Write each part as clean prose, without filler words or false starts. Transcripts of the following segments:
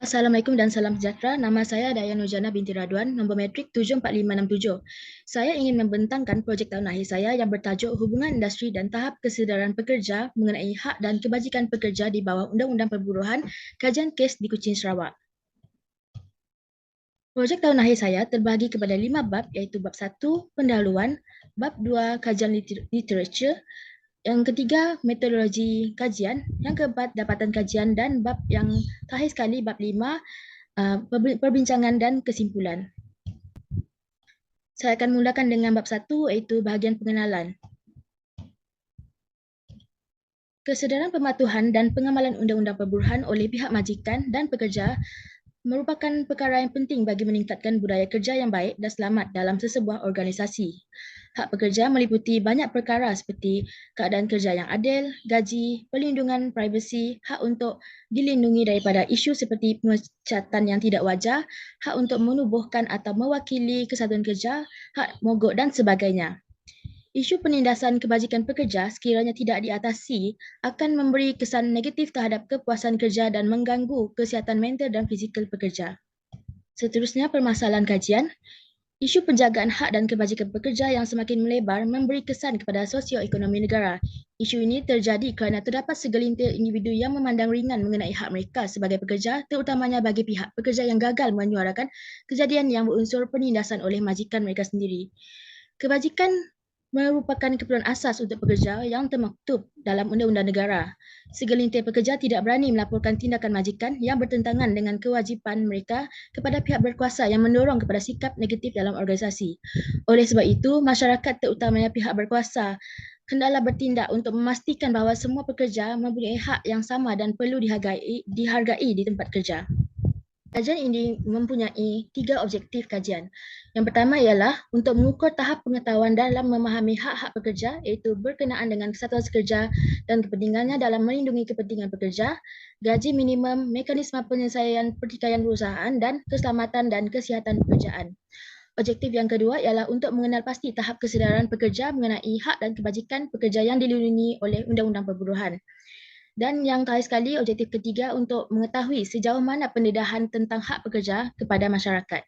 Assalamualaikum dan salam sejahtera. Nama saya Dayang Nurjana binti Radwan, nombor metrik 74567. Saya ingin membentangkan projek tahun akhir saya yang bertajuk Hubungan Industri dan Tahap Kesedaran Pekerja mengenai hak dan kebajikan pekerja di bawah Undang-Undang Perburuhan, kajian kes di Kuching, Sarawak. Projek tahun akhir saya terbahagi kepada 5 bab iaitu bab 1, pendahuluan, bab 2, kajian literature, yang ketiga, metodologi kajian, yang keempat, dapatan kajian, dan bab yang terakhir sekali, bab 5, perbincangan dan kesimpulan. Saya akan mulakan dengan bab 1 iaitu bahagian pengenalan. Kesedaran pematuhan dan pengamalan undang-undang perburuhan oleh pihak majikan dan pekerja merupakan perkara yang penting bagi meningkatkan budaya kerja yang baik dan selamat dalam sesebuah organisasi. Hak pekerja meliputi banyak perkara seperti keadaan kerja yang adil, gaji, perlindungan privasi, hak untuk dilindungi daripada isu seperti pemecatan yang tidak wajar, hak untuk menubuhkan atau mewakili kesatuan kerja, hak mogok dan sebagainya. Isu penindasan kebajikan pekerja sekiranya tidak diatasi akan memberi kesan negatif terhadap kepuasan kerja dan mengganggu kesihatan mental dan fizikal pekerja. Seterusnya, permasalahan kajian. Isu penjagaan hak dan kebajikan pekerja yang semakin melebar memberi kesan kepada sosioekonomi negara. Isu ini terjadi kerana terdapat segelintir individu yang memandang ringan mengenai hak mereka sebagai pekerja, terutamanya bagi pihak pekerja yang gagal menyuarakan kejadian yang berunsur penindasan oleh majikan mereka sendiri. Kebajikan merupakan keperluan asas untuk pekerja yang termaktub dalam undang-undang negara. Segelintir pekerja tidak berani melaporkan tindakan majikan yang bertentangan dengan kewajipan mereka kepada pihak berkuasa yang mendorong kepada sikap negatif dalam organisasi. Oleh sebab itu, masyarakat terutamanya pihak berkuasa hendaklah bertindak untuk memastikan bahawa semua pekerja mempunyai hak yang sama dan perlu dihargai di tempat kerja. Kajian ini mempunyai 3 objektif kajian. Yang pertama ialah untuk mengukur tahap pengetahuan dalam memahami hak-hak pekerja iaitu berkenaan dengan kesatuan sekerja dan kepentingannya dalam melindungi kepentingan pekerja, gaji minimum, mekanisme penyelesaian pertikaian perusahaan dan keselamatan dan kesihatan pekerjaan. Objektif yang kedua ialah untuk mengenal pasti tahap kesedaran pekerja mengenai hak dan kebajikan pekerja yang dilindungi oleh Undang-Undang Perburuhan. Dan yang terakhir sekali, objektif ketiga untuk mengetahui sejauh mana pendedahan tentang hak pekerja kepada masyarakat.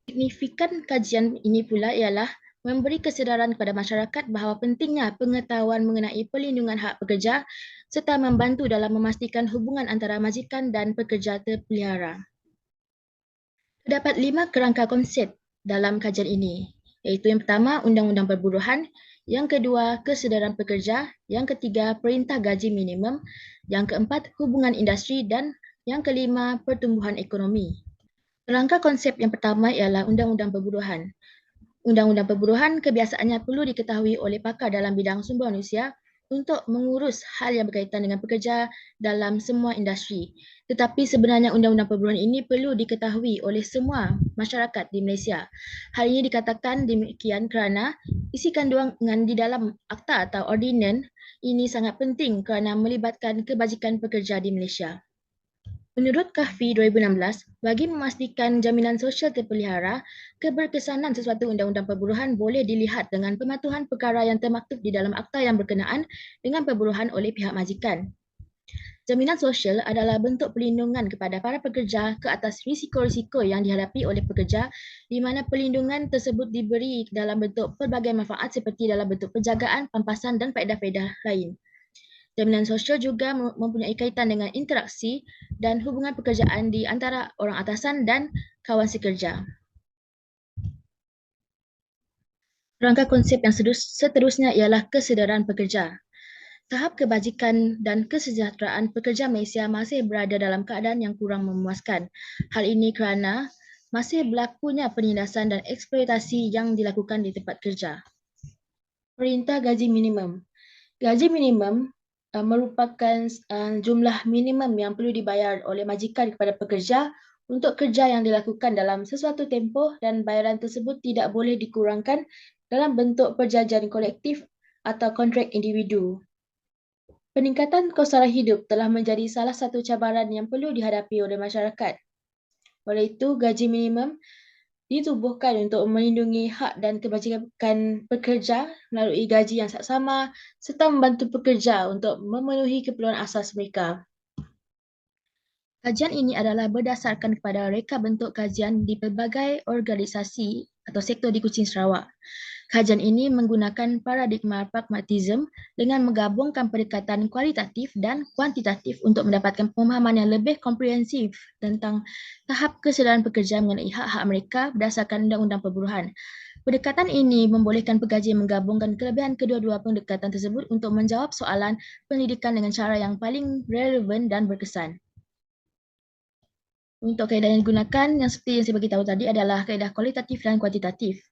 Signifikan kajian ini pula ialah memberi kesedaran kepada masyarakat bahawa pentingnya pengetahuan mengenai perlindungan hak pekerja serta membantu dalam memastikan hubungan antara majikan dan pekerja terpelihara. Terdapat 5 kerangka konsep dalam kajian ini, iaitu yang pertama, Undang-Undang Perburuhan, yang kedua, kesedaran pekerja, yang ketiga, perintah gaji minimum, yang keempat, hubungan industri dan yang kelima, pertumbuhan ekonomi. Kerangka konsep yang pertama ialah Undang-Undang Perburuhan. Undang-Undang Perburuhan kebiasaannya perlu diketahui oleh pakar dalam bidang sumber manusia untuk mengurus hal yang berkaitan dengan pekerja dalam semua industri. Tetapi sebenarnya Undang-Undang Perburuhan ini perlu diketahui oleh semua masyarakat di Malaysia. Hal ini dikatakan demikian kerana isi kandungan di dalam akta atau ordinan ini sangat penting kerana melibatkan kebajikan pekerja di Malaysia. Menurut KAFI 2016, bagi memastikan jaminan sosial terpelihara, keberkesanan sesuatu undang-undang perburuhan boleh dilihat dengan pematuhan perkara yang termaktub di dalam akta yang berkenaan dengan perburuhan oleh pihak majikan. Jaminan sosial adalah bentuk perlindungan kepada para pekerja ke atas risiko-risiko yang dihadapi oleh pekerja di mana perlindungan tersebut diberi dalam bentuk pelbagai manfaat seperti dalam bentuk penjagaan, pampasan dan faedah-faedah lain. Jaminan sosial juga mempunyai kaitan dengan interaksi dan hubungan pekerjaan di antara orang atasan dan kawan sekerja. Rangka konsep yang seterusnya ialah kesedaran pekerja. Tahap kebajikan dan kesejahteraan pekerja Malaysia masih berada dalam keadaan yang kurang memuaskan. Hal ini kerana masih berlakunya penindasan dan eksploitasi yang dilakukan di tempat kerja. Perintah gaji minimum. Gaji minimum merupakan jumlah minimum yang perlu dibayar oleh majikan kepada pekerja untuk kerja yang dilakukan dalam sesuatu tempoh dan bayaran tersebut tidak boleh dikurangkan dalam bentuk perjanjian kolektif atau kontrak individu. Peningkatan kos sara hidup telah menjadi salah satu cabaran yang perlu dihadapi oleh masyarakat. Oleh itu, gaji minimum ditubuhkan untuk melindungi hak dan kebajikan pekerja melalui gaji yang saksama serta membantu pekerja untuk memenuhi keperluan asas mereka. Kajian ini adalah berdasarkan kepada reka bentuk kajian di pelbagai organisasi atau sektor di Kuching Sarawak. Kajian ini menggunakan paradigma pragmatism dengan menggabungkan pendekatan kualitatif dan kuantitatif untuk mendapatkan pemahaman yang lebih komprehensif tentang tahap kesedaran pekerja mengenai hak-hak mereka berdasarkan Undang-Undang Perburuhan. Pendekatan ini membolehkan pegaji menggabungkan kelebihan kedua-dua pendekatan tersebut untuk menjawab soalan pendidikan dengan cara yang paling relevan dan berkesan. Untuk kaedah yang digunakan, yang seperti yang saya beritahu tadi adalah kaedah kualitatif dan kuantitatif.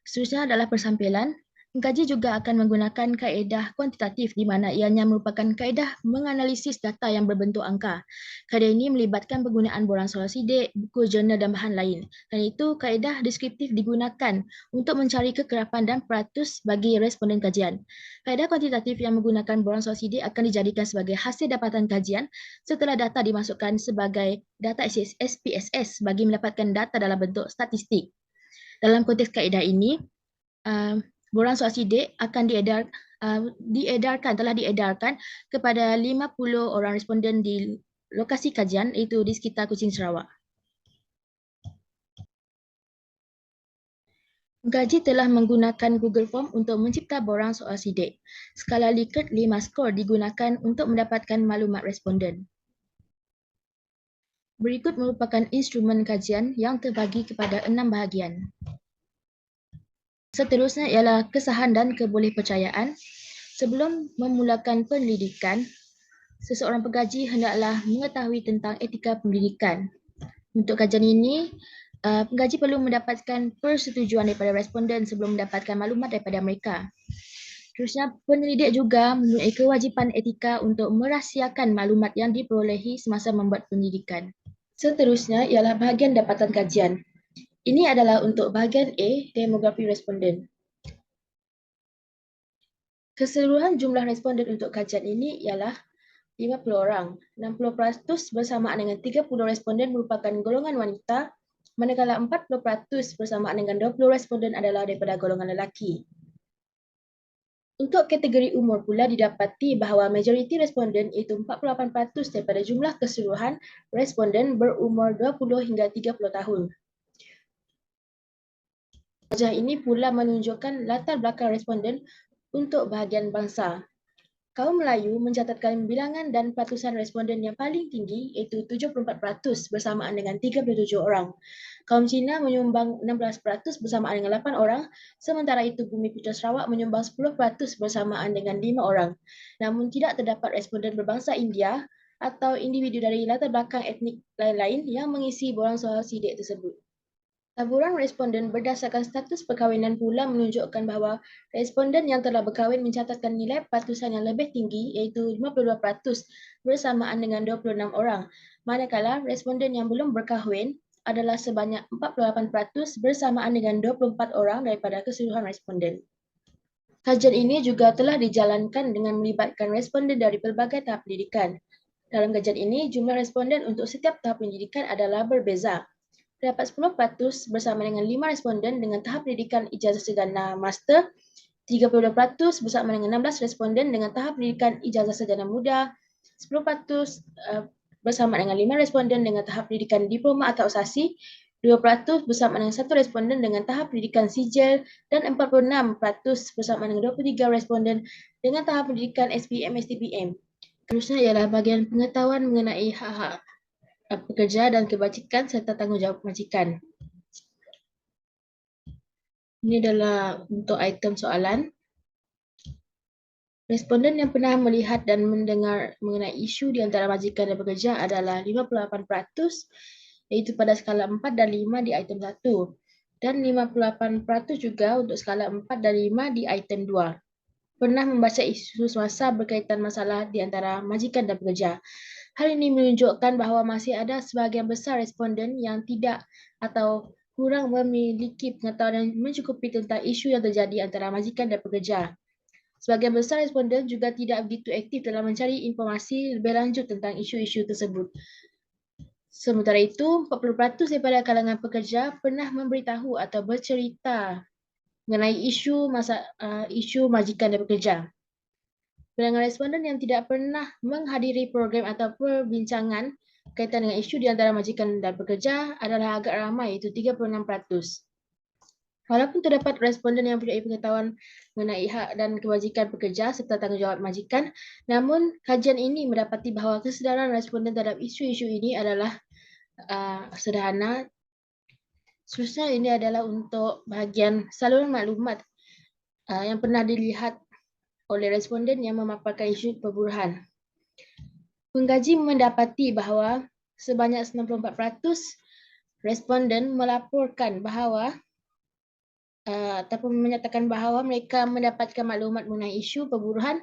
Seterusnya adalah persampilan. Pengkaji juga akan menggunakan kaedah kuantitatif di mana ianya merupakan kaedah menganalisis data yang berbentuk angka. Kaedah ini melibatkan penggunaan borang soal sidik, buku jurnal dan bahan lain. Dan itu kaedah deskriptif digunakan untuk mencari kekerapan dan peratus bagi responden kajian. Kaedah kuantitatif yang menggunakan borang soal sidik akan dijadikan sebagai hasil dapatan kajian setelah data dimasukkan sebagai data SPSS bagi mendapatkan data dalam bentuk statistik. Dalam konteks kaedah ini, borang soal sidik akan telah diedarkan kepada 50 orang responden di lokasi kajian iaitu di sekitar Kuching Sarawak. Pengkaji telah menggunakan Google Form untuk mencipta borang soal sidik. Skala Likert 5 skor digunakan untuk mendapatkan maklumat responden. Berikut merupakan instrumen kajian yang terbagi kepada 6 bahagian. Seterusnya ialah kesahan dan kebolehpercayaan. Sebelum memulakan pendidikan, seseorang pengkaji hendaklah mengetahui tentang etika pendidikan. Untuk kajian ini, pengkaji perlu mendapatkan persetujuan daripada responden sebelum mendapatkan maklumat daripada mereka. Terusnya, penyelidik juga mempunyai kewajipan etika untuk merahsiakan maklumat yang diperolehi semasa membuat pendidikan. Seterusnya ialah bahagian dapatan kajian. Ini adalah untuk bahagian A, demografi responden. Keseluruhan jumlah responden untuk kajian ini ialah 50 orang. 60% bersamaan dengan 30 responden merupakan golongan wanita, manakala 40% bersamaan dengan 20 responden adalah daripada golongan lelaki. Untuk kategori umur pula didapati bahawa majoriti responden iaitu 48% daripada jumlah keseluruhan responden berumur 20 hingga 30 tahun. Wajah ini pula menunjukkan latar belakang responden untuk bahagian bangsa. Kaum Melayu mencatatkan bilangan dan peratusan responden yang paling tinggi iaitu 74% bersamaan dengan 37 orang. Kaum Cina menyumbang 16% bersamaan dengan 8 orang, sementara itu Bumi Putra Sarawak menyumbang 10% bersamaan dengan 5 orang. Namun tidak terdapat responden berbangsa India atau individu dari latar belakang etnik lain-lain yang mengisi borang soal sidik tersebut. Taburan responden berdasarkan status perkahwinan pula menunjukkan bahawa responden yang telah berkahwin mencatatkan nilai peratusan yang lebih tinggi iaitu 52% bersamaan dengan 26 orang. Manakala responden yang belum berkahwin adalah sebanyak 48% bersamaan dengan 24 orang daripada keseluruhan responden. Kajian ini juga telah dijalankan dengan melibatkan responden dari pelbagai tahap pendidikan. Dalam kajian ini, jumlah responden untuk setiap tahap pendidikan adalah berbeza. Terdapat 10% bersama dengan 5 responden dengan tahap pendidikan ijazah sarjana master, 32% bersama dengan 16 responden dengan tahap pendidikan ijazah sarjana muda, 10% bersama dengan 5 responden dengan tahap pendidikan diploma atau asasi, 2% bersama dengan 1 responden dengan tahap pendidikan sijil, dan 46% bersama dengan 23 responden dengan tahap pendidikan SPM STPM. Terusnya ialah bahagian pengetahuan mengenai hak-hak pekerja dan kebajikan serta tanggungjawab majikan. Ini adalah untuk item soalan. Responden yang pernah melihat dan mendengar mengenai isu di antara majikan dan pekerja adalah 58%, iaitu pada skala 4 dan 5 di item 1, dan 58% juga untuk skala 4 dan 5 di item 2. Pernah membaca isu semasa berkaitan masalah di antara majikan dan pekerja. Hal ini menunjukkan bahawa masih ada sebahagian besar responden yang tidak atau kurang memiliki pengetahuan yang mencukupi tentang isu yang terjadi antara majikan dan pekerja. Sebahagian besar responden juga tidak begitu aktif dalam mencari informasi lebih lanjut tentang isu-isu tersebut. Sementara itu, 40% daripada kalangan pekerja pernah memberitahu atau bercerita mengenai isu majikan dan pekerja. Bilangan responden yang tidak pernah menghadiri program atau perbincangan kaitan dengan isu di antara majikan dan pekerja adalah agak ramai, iaitu 36%. Walaupun terdapat responden yang mempunyai pengetahuan mengenai hak dan kewajikan pekerja serta tanggungjawab majikan, namun kajian ini mendapati bahawa kesedaran responden terhadap isu-isu ini adalah sederhana. Seterusnya ini adalah untuk bahagian saluran maklumat yang pernah dilihat oleh responden yang memaparkan isu perburuhan. Pengkaji mendapati bahawa sebanyak 94% responden melaporkan bahawa ataupun menyatakan bahawa mereka mendapatkan maklumat mengenai isu perburuhan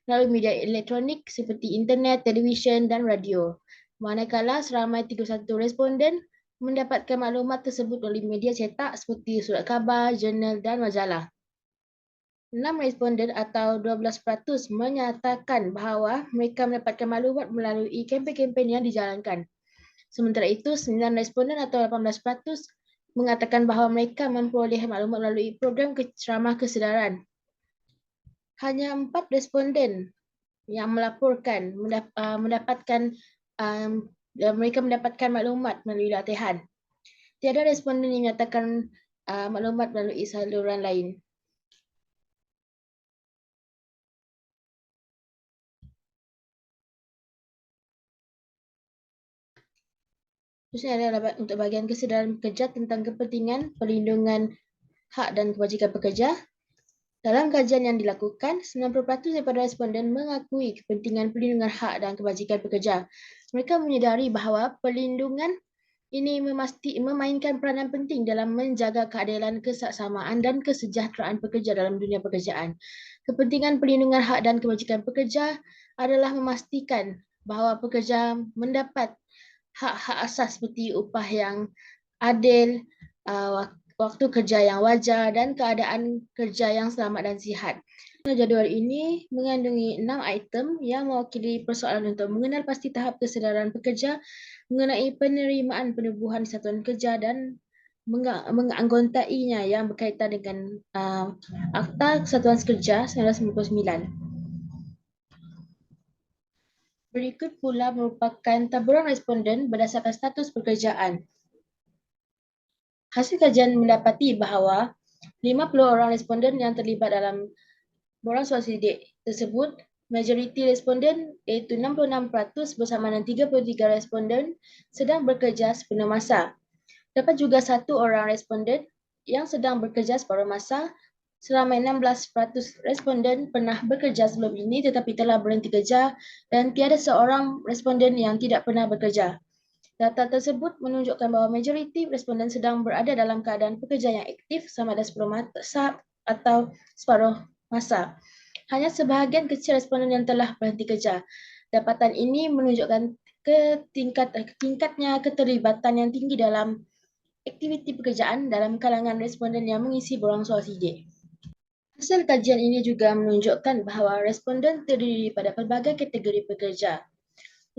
melalui media elektronik seperti internet, televisyen dan radio. Manakala seramai 31 responden mendapatkan maklumat tersebut melalui media cetak seperti surat khabar, jurnal dan majalah. 6 responden atau 12% menyatakan bahawa mereka mendapatkan maklumat melalui kempen-kempen yang dijalankan. Sementara itu, 9 responden atau 18% mengatakan bahawa mereka memperoleh maklumat melalui program ceramah kesedaran. Hanya 4 responden yang melaporkan mereka mendapatkan maklumat melalui latihan. Tiada responden yang menyatakan maklumat melalui saluran lain. Terusnya adalah untuk bahagian kesedaran pekerja tentang kepentingan perlindungan hak dan kewajikan pekerja. Dalam kajian yang dilakukan, 90% daripada responden mengakui kepentingan perlindungan hak dan kewajikan pekerja. Mereka menyedari bahawa perlindungan ini memainkan peranan penting dalam menjaga keadilan, kesaksamaan dan kesejahteraan pekerja dalam dunia pekerjaan. Kepentingan perlindungan hak dan kewajikan pekerja adalah memastikan bahawa pekerja mendapat hak-hak asas seperti upah yang adil, waktu kerja yang wajar dan keadaan kerja yang selamat dan sihat. Jadual ini mengandungi 6 item yang mewakili persoalan untuk mengenal pasti tahap kesedaran pekerja mengenai penerimaan penubuhan satuan kerja dan menganggotainya yang berkaitan dengan Akta Kesatuan Kerja 1999. Berikut pula merupakan taburan responden berdasarkan status pekerjaan. Hasil kajian mendapati bahawa 50 orang responden yang terlibat dalam borang suasidi tersebut, majoriti responden iaitu 66% bersama dengan 33 responden sedang bekerja sepenuh masa. Dapat juga satu orang responden yang sedang bekerja separuh masa. Seramai 16% responden pernah bekerja sebelum ini tetapi telah berhenti kerja dan tiada seorang responden yang tidak pernah bekerja. Data tersebut menunjukkan bahawa majoriti responden sedang berada dalam keadaan pekerja yang aktif sama ada separuh masa atau separuh masa. Hanya sebahagian kecil responden yang telah berhenti kerja. Dapatan ini menunjukkan tingkatnya keterlibatan yang tinggi dalam aktiviti pekerjaan dalam kalangan responden yang mengisi borang suasidi. Hasil kajian ini juga menunjukkan bahawa responden terdiri pada pelbagai kategori pekerja.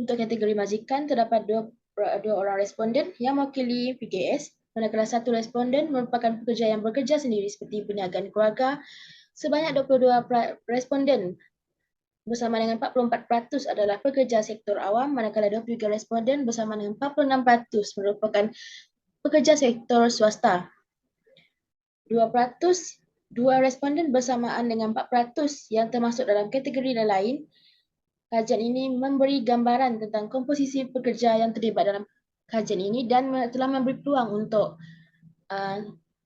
Untuk kategori majikan, terdapat dua orang responden yang mewakili PKS, manakala satu responden merupakan pekerja yang bekerja sendiri seperti perniagaan keluarga. Sebanyak 22 responden bersama dengan 44% adalah pekerja sektor awam, manakala 23 responden bersama dengan 46% merupakan pekerja sektor swasta. 2% dua responden bersamaan dengan 4% yang termasuk dalam kategori lain. Kajian ini memberi gambaran tentang komposisi pekerja yang terlibat dalam kajian ini dan telah memberi peluang untuk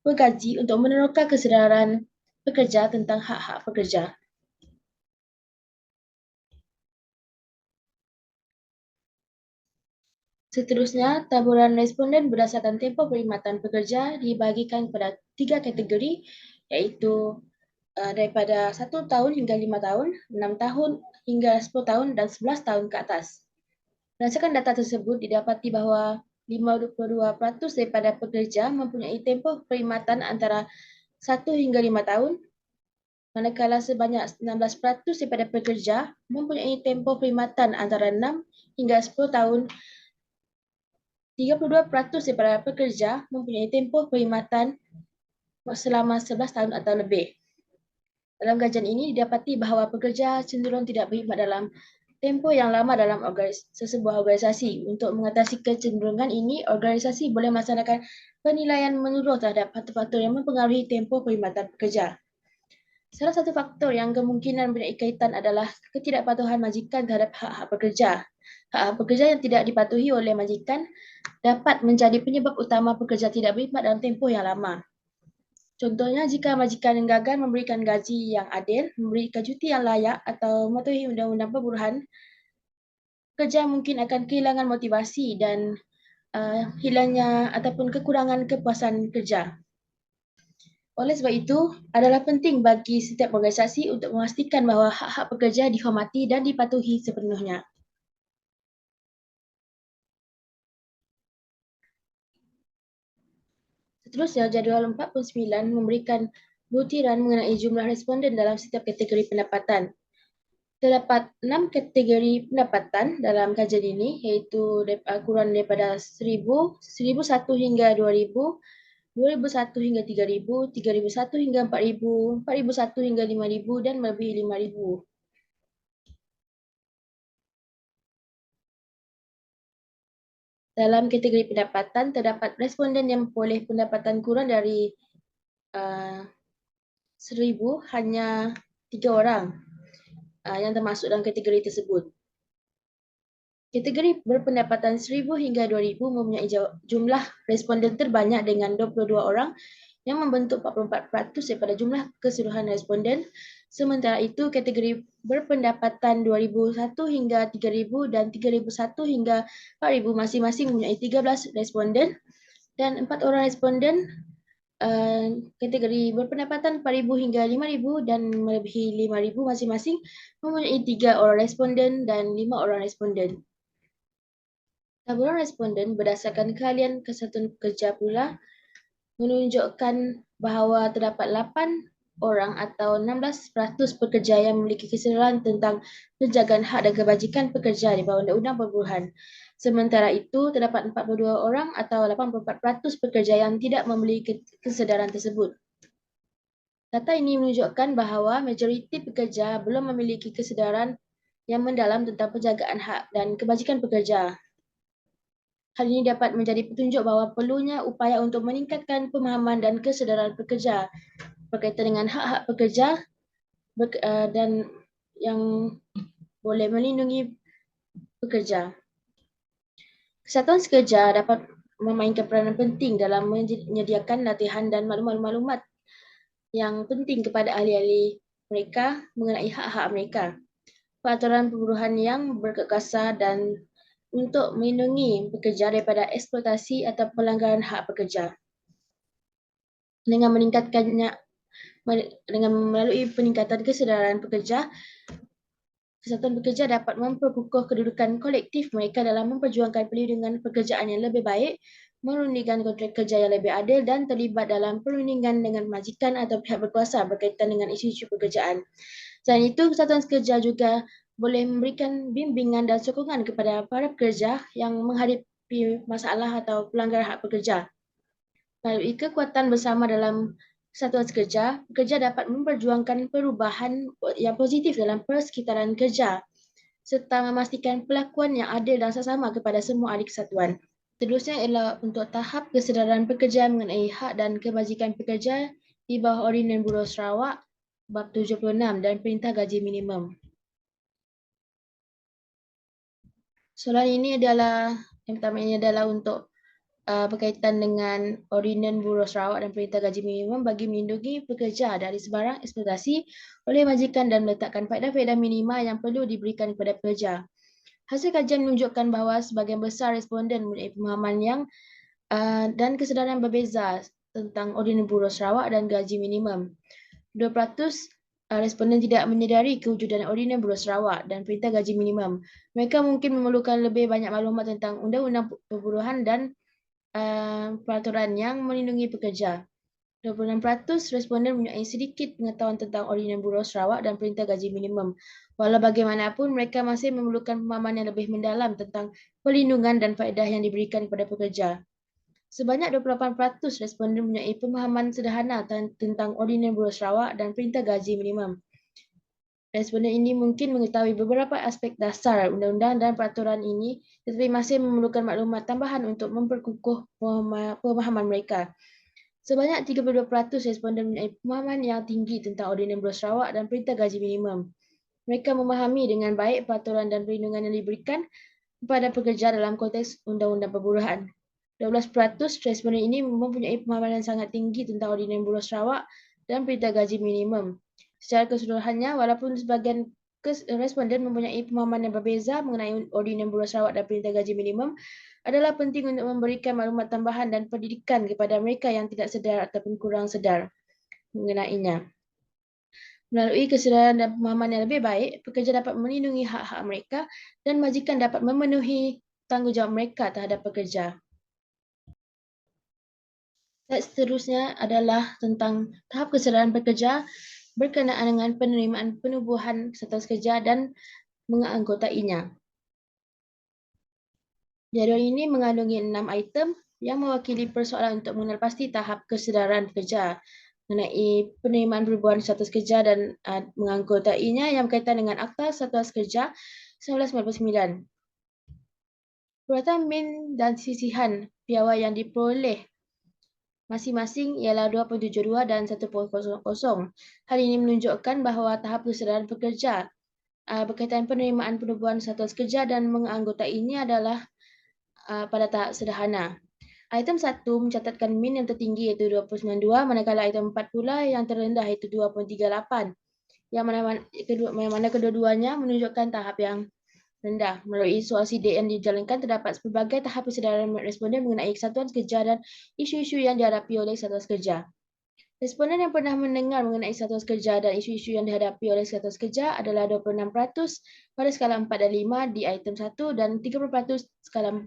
pengkaji untuk meneroka kesedaran pekerja tentang hak-hak pekerja. Seterusnya, taburan responden berdasarkan tempoh perkhidmatan pekerja dibahagikan kepada 3 kategori, iaitu daripada 1 tahun hingga 5 tahun, 6 tahun hingga 10 tahun dan 11 tahun ke atas. Berdasarkan data tersebut, didapati bahawa 52% daripada pekerja mempunyai tempoh perkhidmatan antara 1 hingga 5 tahun, manakala sebanyak 16% daripada pekerja mempunyai tempoh perkhidmatan antara 6 hingga 10 tahun 32% daripada pekerja mempunyai tempoh perkhidmatan selama 11 tahun atau lebih. Dalam kajian ini didapati bahawa pekerja cenderung tidak berkhidmat dalam tempoh yang lama dalam sesebuah organisasi. Untuk mengatasi kecenderungan ini, organisasi boleh melaksanakan penilaian menyeluruh terhadap faktor-faktor yang mempengaruhi tempoh perkhidmatan pekerja. Salah satu faktor yang kemungkinan mempunyai kaitan adalah ketidakpatuhan majikan terhadap hak-hak pekerja. Hak-hak pekerja yang tidak dipatuhi oleh majikan dapat menjadi penyebab utama pekerja tidak berkhidmat dalam tempoh yang lama. Contohnya, jika majikan gagal memberikan gaji yang adil, memberikan cuti yang layak atau mematuhi undang-undang perburuhan, pekerja mungkin akan kehilangan motivasi dan hilangnya ataupun kekurangan kepuasan kerja. Oleh sebab itu, adalah penting bagi setiap organisasi untuk memastikan bahawa hak-hak pekerja dihormati dan dipatuhi sepenuhnya. Seterusnya, jadual 49 memberikan butiran mengenai jumlah responden dalam setiap kategori pendapatan. Terdapat 6 kategori pendapatan dalam kajian ini, iaitu kurang daripada 1000, 1001 hingga 2000, 2001 hingga 3000, 3001 hingga 4000, 4001 hingga 5000 dan melebihi 5000. Dalam kategori pendapatan, terdapat responden yang memperoleh pendapatan kurang dari 1000, hanya 3 orang yang termasuk dalam kategori tersebut. Kategori berpendapatan 1000 hingga 2000 mempunyai jumlah responden terbanyak dengan 22 orang yang membentuk 44% daripada jumlah keseluruhan responden. Sementara itu, kategori berpendapatan 2001 hingga 3000 dan 3001 hingga 4000 masing-masing mempunyai 13 responden dan 4 orang responden. Kategori berpendapatan 4000 hingga 5000 dan melebihi 5000 masing-masing mempunyai 3 orang responden dan 5 orang responden. Taburan responden berdasarkan keahlian kesatuan pekerja pula menunjukkan bahawa terdapat 8 orang atau 16% pekerja yang memiliki kesedaran tentang penjagaan hak dan kebajikan pekerja di bawah Undang-Undang Perburuhan. Sementara itu, terdapat 42 orang atau 84% pekerja yang tidak memiliki kesedaran tersebut. Data ini menunjukkan bahawa majoriti pekerja belum memiliki kesedaran yang mendalam tentang penjagaan hak dan kebajikan pekerja. Hal ini dapat menjadi petunjuk bahawa perlunya upaya untuk meningkatkan pemahaman dan kesedaran pekerja berkaitan dengan hak-hak pekerja dan yang boleh melindungi pekerja. Kesatuan sekerja dapat memainkan peranan penting dalam menyediakan latihan dan maklumat-maklumat yang penting kepada ahli-ahli mereka mengenai hak-hak mereka. Peraturan perburuhan yang berkekasar dan untuk melindungi pekerja daripada eksploitasi atau pelanggaran hak pekerja. Dengan melalui peningkatan kesedaran pekerja, kesatuan pekerja dapat memperkukuh kedudukan kolektif mereka dalam memperjuangkan perlindungan pekerjaan yang lebih baik, merundingkan kontrak kerja yang lebih adil dan terlibat dalam perundingan dengan majikan atau pihak berkuasa berkaitan dengan isu-isu pekerjaan. Selain itu, kesatuan pekerja juga boleh memberikan bimbingan dan sokongan kepada para pekerja yang menghadapi masalah atau pelanggaran hak pekerja. Melalui kekuatan bersama dalam kesatuan pekerja, pekerja dapat memperjuangkan perubahan yang positif dalam persekitaran kerja serta memastikan perlakuan yang adil dan sesama kepada semua ahli kesatuan. Seterusnya ialah untuk tahap kesedaran pekerja mengenai hak dan kebajikan pekerja di bawah Ordinan Buruh Sarawak bab 76 dan Perintah Gaji Minimum. Soalan ini adalah, yang pertama ini adalah untuk berkaitan dengan Ordinan Buruh Sarawak dan Perintah Gaji Minimum bagi melindungi pekerja dari sebarang eksploitasi oleh majikan dan meletakkan faedah-faedah minima yang perlu diberikan kepada pekerja. Hasil kajian menunjukkan bahawa sebahagian besar responden mempunyai pemahaman yang dan kesedaran berbeza tentang Ordinan Buruh Sarawak dan Gaji Minimum. 2% responden tidak menyedari kewujudan Ordinan Buruh Sarawak dan Perintah Gaji Minimum. Mereka mungkin memerlukan lebih banyak maklumat tentang undang-undang perburuhan dan peraturan yang melindungi pekerja. 26% responden mempunyai sedikit pengetahuan tentang Ordinan Buruh Sarawak dan Perintah Gaji Minimum. Walau bagaimanapun, mereka masih memerlukan pemahaman yang lebih mendalam tentang perlindungan dan faedah yang diberikan kepada pekerja. Sebanyak 28% responden mempunyai pemahaman sederhana tentang Ordinan Buruh Sarawak dan Perintah Gaji Minimum. Responden ini mungkin mengetahui beberapa aspek dasar undang-undang dan peraturan ini, tetapi masih memerlukan maklumat tambahan untuk memperkukuh pemahaman mereka. Sebanyak 32% responden mempunyai pemahaman yang tinggi tentang Ordinan Buruh Sarawak dan Perintah Gaji Minimum. Mereka memahami dengan baik peraturan dan perlindungan yang diberikan kepada pekerja dalam konteks Undang-Undang Perburuhan. 12% responden ini mempunyai pemahaman yang sangat tinggi tentang Ordinan Buruh Sarawak dan Perintah Gaji Minimum. Secara keseluruhannya, walaupun sebahagian responden mempunyai pemahaman yang berbeza mengenai Ordinan Buruh Sarawak dan Perintah Gaji Minimum, adalah penting untuk memberikan maklumat tambahan dan pendidikan kepada mereka yang tidak sedar ataupun kurang sedar mengenainya. Melalui kesedaran dan pemahaman yang lebih baik, pekerja dapat melindungi hak-hak mereka dan majikan dapat memenuhi tanggungjawab mereka terhadap pekerja. Slide seterusnya adalah tentang tahap kesedaran pekerja berkenaan dengan penerimaan penubuhan status kerja dan menganggotainya. Jadual ini mengandungi 6 item yang mewakili persoalan untuk mengenal pasti tahap kesedaran pekerja mengenai penerimaan perubahan status kerja dan menganggotainya yang berkaitan dengan Akta Status Kerja 1999. Perbuatan min dan sisihan piawai yang diperoleh masing-masing ialah 2.72 dan 1.00. Hal ini menunjukkan bahawa tahap kesedaran pekerja berkaitan penerimaan penubuhan status kerja dan menganggotainya adalah pada tahap sederhana. Item 1 mencatatkan min yang tertinggi iaitu 2.92, manakala item 4 pula yang terendah iaitu 2.38. Yang mana kedua-duanya menunjukkan tahap yang rendah. Melalui soal sidik yang dijalankan, terdapat pelbagai tahap kesedaran responden mengenai kesatuan kerja dan isu-isu yang dihadapi oleh kesatuan kerja. Responden yang pernah mendengar mengenai status kerja dan isu-isu yang dihadapi oleh status kerja adalah 26% pada skala 4 dan 5 di item 1 dan 30% skala 4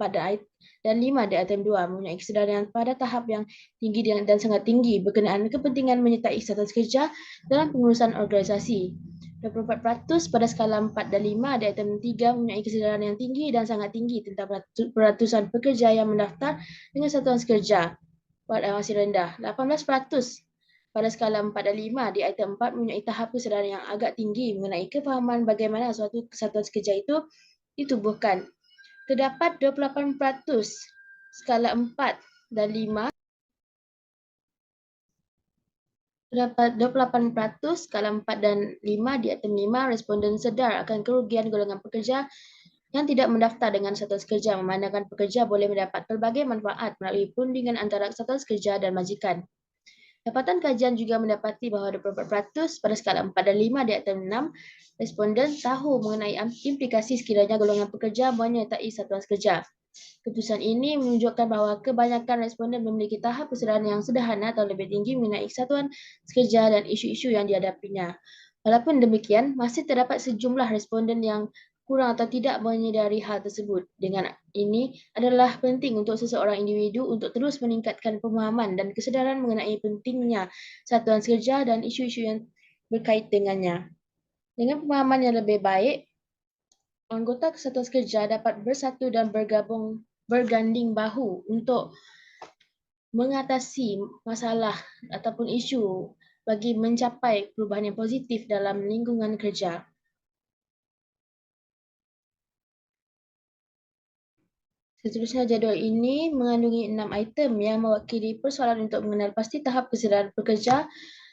dan 5 di item 2, mempunyai kesedaran yang pada tahap yang tinggi dan sangat tinggi berkenaan kepentingan menyertai status kerja dalam pengurusan organisasi. 24% pada skala 4 dan 5 di item 3 mempunyai kesedaran yang tinggi dan sangat tinggi tentang peratusan pekerja yang mendaftar dengan satuan kerja masih rendah. 18% pada skala 4 dan 5 di item 4 mempunyai tahap kesedaran yang agak tinggi mengenai kefahaman bagaimana suatu kesatuan kerja itu ditubuhkan. Terdapat 28% skala 4 dan 5 Terdapat 28% skala 4 dan 5 di item 5 responden sedar akan kerugian golongan pekerja yang tidak mendaftar dengan status kerja, memandangkan pekerja boleh mendapat pelbagai manfaat melalui perundingan antara status kerja dan majikan. Dapatan kajian juga mendapati bahawa 24% pada skala 4 dan 5 di item 6 responden tahu mengenai implikasi sekiranya golongan pekerja menyertai satuan kerja. Keputusan ini menunjukkan bahawa kebanyakan responden memiliki tahap kesedaran yang sederhana atau lebih tinggi mengenai kesatuan kerja dan isu-isu yang dihadapinya. Walaupun demikian, masih terdapat sejumlah responden yang kurang atau tidak menyedari hal tersebut. Dengan ini adalah penting untuk seseorang individu untuk terus meningkatkan pemahaman dan kesedaran mengenai pentingnya satuan kerja dan isu-isu yang berkait dengannya. Dengan pemahaman yang lebih baik, anggota kesatuan kerja dapat bersatu dan berganding bahu untuk mengatasi masalah ataupun isu bagi mencapai perubahan yang positif dalam lingkungan kerja. Seterusnya, jadual ini mengandungi 6 item yang mewakili persoalan untuk mengenal pasti tahap kesedaran pekerja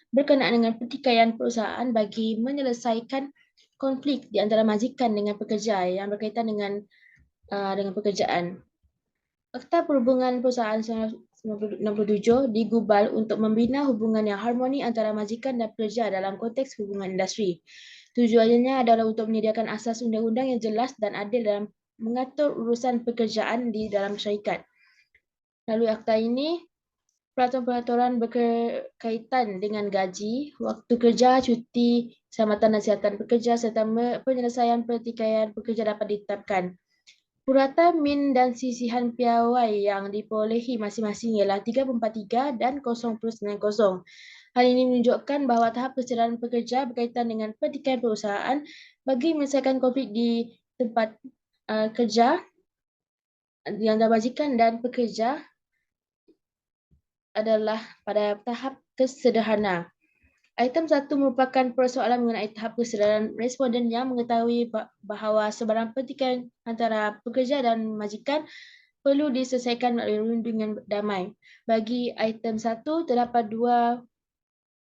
berkenaan dengan pertikaian perusahaan bagi menyelesaikan konflik di antara majikan dengan pekerja yang berkaitan dengan pekerjaan. Akta Perhubungan Perusahaan 1967 digubal untuk membina hubungan yang harmoni antara majikan dan pekerja dalam konteks hubungan industri. Tujuannya adalah untuk menyediakan asas undang-undang yang jelas dan adil dalam mengatur urusan pekerjaan di dalam syarikat. Melalui akta ini, peraturan-peraturan berkaitan dengan gaji, waktu kerja, cuti, keselamatan dan kesihatan pekerja serta penyelesaian pertikaian pekerja dapat ditetapkan. Purata min dan sisihan piawai yang diperolehi masing-masing ialah 343 dan 0.90. Hal ini menunjukkan bahawa tahap kesedaran pekerja berkaitan dengan pertikaian perusahaan bagi menyelesaikan konflik di tempat kerja yang majikan dan pekerja adalah pada tahap kesederhana. Item 1 merupakan persoalan mengenai tahap kesedaran responden yang mengetahui bahawa sebarang pertikaian antara pekerja dan majikan perlu diselesaikan melalui rundingan damai. Bagi item 1, terdapat 2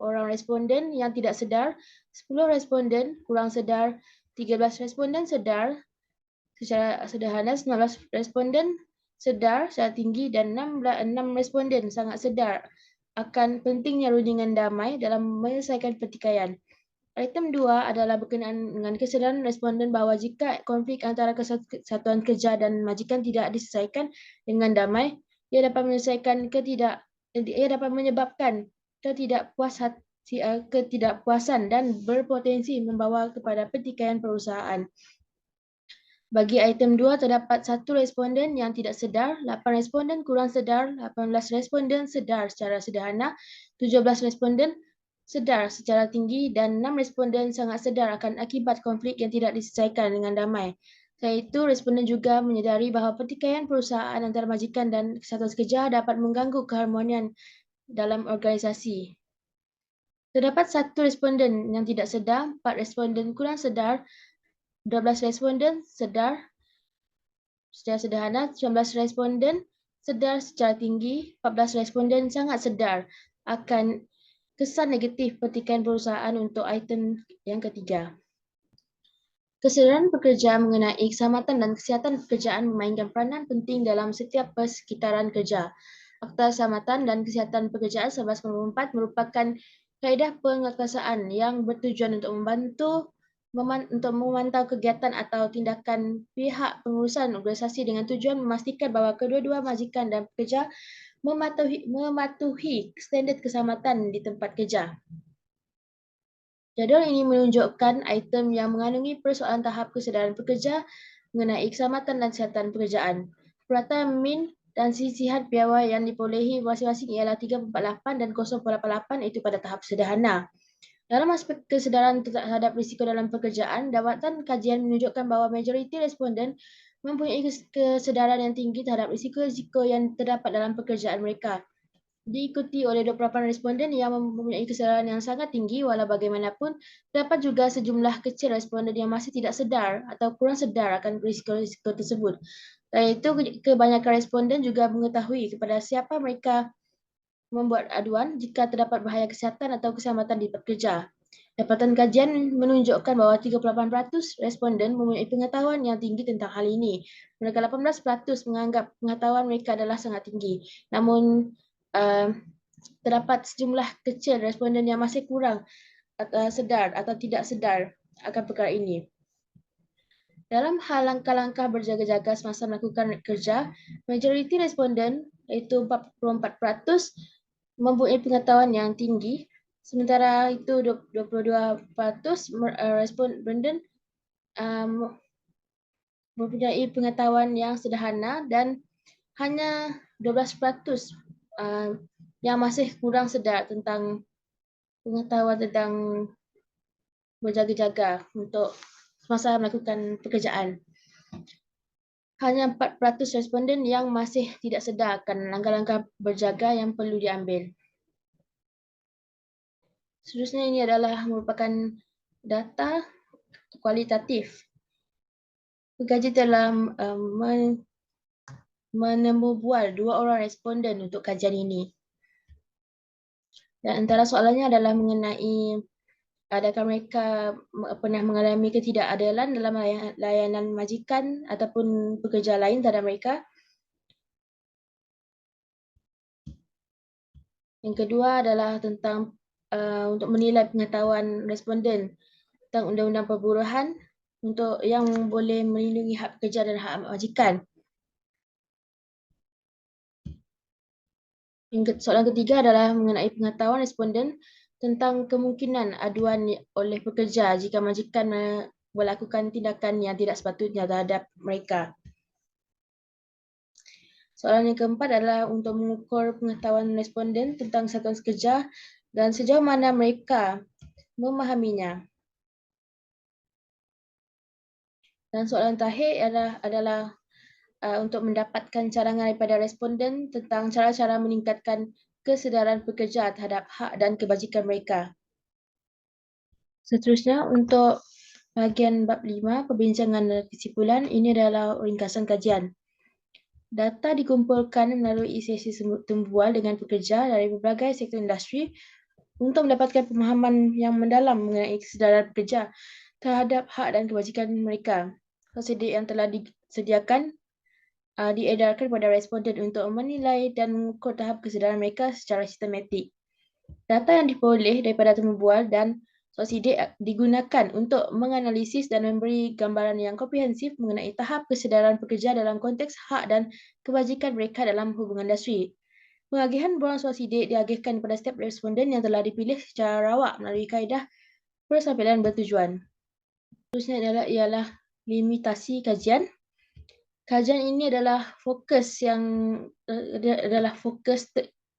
orang responden yang tidak sedar, 10 responden kurang sedar, 13 responden sedar secara sederhana, 19 responden sedar secara tinggi dan 6 responden sangat sedar akan pentingnya rundingan damai dalam menyelesaikan pertikaian. Item 2 adalah berkenaan dengan kesedaran responden bahawa jika konflik antara kesatuan kerja dan majikan tidak diselesaikan dengan damai, ia dapat menyebabkan ketidakpuasan dan berpotensi membawa kepada pertikaian perusahaan. Bagi item 2, terdapat 1 responden yang tidak sedar, 8 responden kurang sedar, 18 responden sedar secara sederhana, 17 responden sedar secara tinggi dan 6 responden sangat sedar akan akibat konflik yang tidak diselesaikan dengan damai. Selain itu, responden juga menyedari bahawa pertikaian perusahaan antara majikan dan kesatuan kerja dapat mengganggu keharmonian dalam organisasi. Terdapat 1 responden yang tidak sedar, 4 responden kurang sedar, 12 responden sedar secara sederhana, 19 responden sedar secara tinggi, 14 responden sangat sedar akan kesan negatif pertikaian perusahaan untuk item yang ketiga. Kesedaran pekerja mengenai keselamatan dan kesihatan pekerjaan memainkan peranan penting dalam setiap persekitaran kerja. Akta Keselamatan dan Kesihatan Pekerjaan 1994 merupakan kaedah penguatkuasaan yang bertujuan untuk memantau kegiatan atau tindakan pihak pengurusan organisasi dengan tujuan memastikan bahawa kedua-dua majikan dan pekerja mematuhi standard keselamatan di tempat kerja. Jadual ini menunjukkan item yang mengandungi persoalan tahap kesedaran pekerja mengenai keselamatan dan kesihatan pekerjaan. Purata min dan sisihan piawai yang diperolehi masing-masing ialah 348 dan 088 itu pada tahap sederhana. Dalam aspek kesedaran terhadap risiko dalam pekerjaan, dapatan kajian menunjukkan bahawa majoriti responden mempunyai kesedaran yang tinggi terhadap risiko-risiko yang terdapat dalam pekerjaan mereka. Diikuti oleh 28 responden yang mempunyai kesedaran yang sangat tinggi, walau bagaimanapun, terdapat juga sejumlah kecil responden yang masih tidak sedar atau kurang sedar akan risiko-risiko tersebut. Selain itu, kebanyakan responden juga mengetahui kepada siapa mereka membuat aduan jika terdapat bahaya kesihatan atau keselamatan di tempat kerja. Dapatan kajian menunjukkan bahawa 38% responden mempunyai pengetahuan yang tinggi tentang hal ini. Manakala 18% menganggap pengetahuan mereka adalah sangat tinggi. Namun, terdapat sejumlah kecil responden yang masih kurang sedar atau tidak sedar akan perkara ini. Dalam hal langkah-langkah berjaga-jaga semasa melakukan kerja, majoriti responden iaitu 44% mempunyai pengetahuan yang tinggi, sementara itu 22% responden mempunyai pengetahuan yang sederhana dan hanya 12% yang masih kurang sedar tentang pengetahuan tentang berjaga-jaga untuk semasa melakukan pekerjaan. Hanya 4% responden yang masih tidak sedar akan langkah-langkah berjaga yang perlu diambil. Seterusnya ini adalah merupakan data kualitatif. Pengkaji telah menemubual 2 orang responden untuk kajian ini. Dan antara soalannya adalah mengenai adakah mereka pernah mengalami ketidakadilan dalam layanan majikan ataupun pekerja lain terhadap mereka. Yang kedua adalah tentang untuk menilai pengetahuan responden tentang undang-undang perburuhan untuk yang boleh melindungi hak pekerja dan hak majikan. Soalan ketiga adalah mengenai pengetahuan responden tentang kemungkinan aduan oleh pekerja jika majikan melakukan tindakan yang tidak sepatutnya terhadap mereka. Soalan yang keempat adalah untuk mengukur pengetahuan responden tentang satuan kerja dan sejauh mana mereka memahaminya. Dan soalan terakhir adalah untuk mendapatkan cadangan daripada responden tentang cara-cara meningkatkan kesedaran pekerja terhadap hak dan kebajikan mereka. Seterusnya, untuk bahagian bab 5, perbincangan dan kesimpulan, ini adalah ringkasan kajian. Data dikumpulkan melalui sesi tembual dengan pekerja dari berbagai sektor industri untuk mendapatkan pemahaman yang mendalam mengenai kesedaran pekerja terhadap hak dan kebajikan mereka. Prosedur yang telah disediakan diedarkan kepada responden untuk menilai dan mengukur tahap kesedaran mereka secara sistematik. Data yang diperoleh daripada tembual dan sidik digunakan untuk menganalisis dan memberi gambaran yang komprehensif mengenai tahap kesedaran pekerja dalam konteks hak dan kebajikan mereka dalam hubungan industri. Pengagihan borang sidik diagihkan kepada setiap responden yang telah dipilih secara rawak melalui kaedah persampaian bertujuan. Seterusnya ialah limitasi kajian. Kajian ini adalah fokus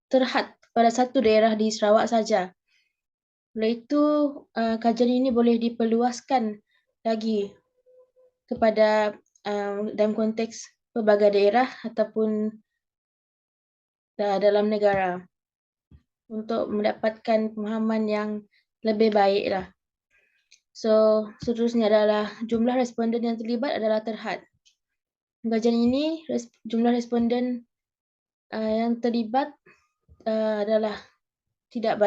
terhad pada satu daerah di Sarawak saja. Oleh itu, kajian ini boleh diperluaskan lagi kepada dalam konteks pelbagai daerah ataupun dalam negara untuk mendapatkan pemahaman yang lebih baiklah. So, seterusnya adalah jumlah responden yang terlibat adalah terhad. Kajian ini jumlah responden yang terlibat adalah tidak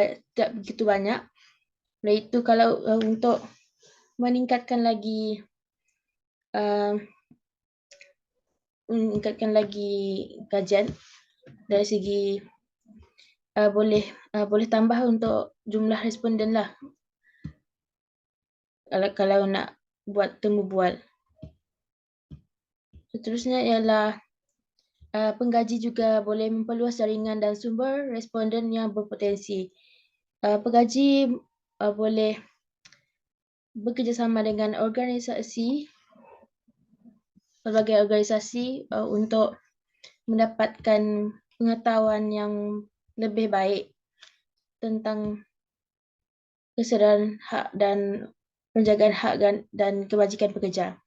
begitu banyak. Oleh itu, kalau untuk meningkatkan lagi kajian dari segi boleh tambah untuk jumlah responden lah kalau nak buat temu bual. Seterusnya ialah penggaji juga boleh memperluas jaringan dan sumber responden yang berpotensi. Penggaji boleh bekerjasama dengan berbagai organisasi untuk mendapatkan pengetahuan yang lebih baik tentang kesedaran hak dan penjagaan hak dan kebajikan pekerja.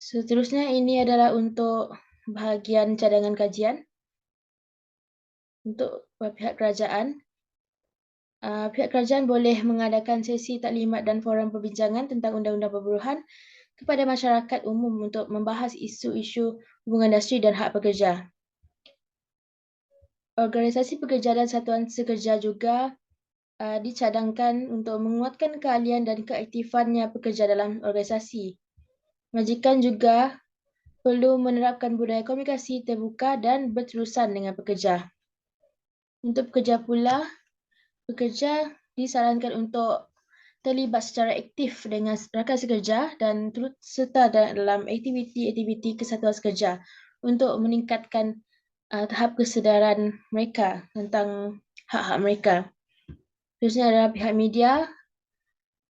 Seterusnya ini adalah untuk bahagian cadangan kajian untuk pihak kerajaan. Pihak kerajaan boleh mengadakan sesi taklimat dan forum perbincangan tentang undang-undang perburuhan kepada masyarakat umum untuk membahas isu-isu hubungan industri dan hak pekerja. Organisasi pekerja dan satuan sekerja juga dicadangkan untuk menguatkan keahlian dan keaktifannya pekerja dalam organisasi. Majikan juga perlu menerapkan budaya komunikasi terbuka dan berterusan dengan pekerja. Untuk pekerja pula, pekerja disarankan untuk terlibat secara aktif dengan rakan sekerja dan turut serta dalam aktiviti-aktiviti kesatuan sekerja untuk meningkatkan tahap kesedaran mereka tentang hak-hak mereka. Seterusnya adalah pihak media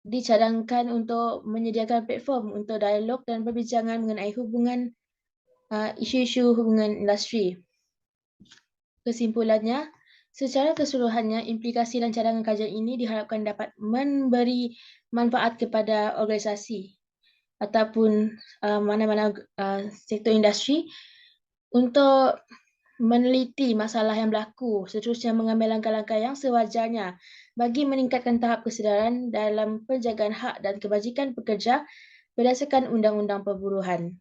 dicadangkan untuk menyediakan platform untuk dialog dan perbincangan mengenai isu-isu hubungan industri. Kesimpulannya, secara keseluruhannya, implikasi dan cadangan kajian ini diharapkan dapat memberi manfaat kepada organisasi ataupun mana-mana sektor industri untuk meneliti masalah yang berlaku, seterusnya mengambil langkah-langkah yang sewajarnya bagi meningkatkan tahap kesedaran dalam penjagaan hak dan kebajikan pekerja berdasarkan Undang-Undang Perburuhan.